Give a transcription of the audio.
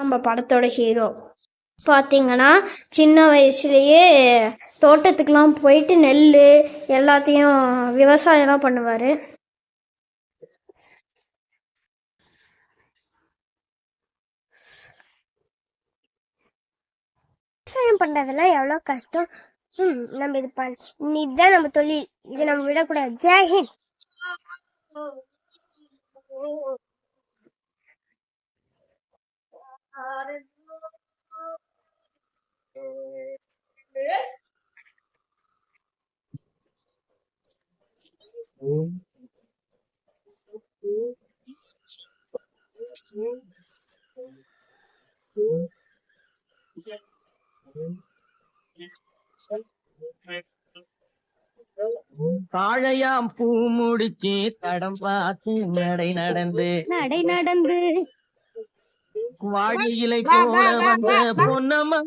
நம்ம படத்தோட ஹீரோ பார்த்தீங்கன்னா சின்ன வயசுலயே தோட்டத்துக்குலாம் போயிட்டு நெல் எல்லாத்தையும் விவசாயம்லாம் பண்ணுவார். விவசாயம் பண்றதெல்லாம் எவ்வளோ கஷ்டம். நம்ம இதுதான் நம்ம தொழில், இதை நம்ம விடக்கூடாது. ஜெய்ஹிந்த். தாழையாம் பூ முடிச்சு தடம் பார்த்து நடை நடந்து வாழை இலை போல வந்த பொன்னம்மா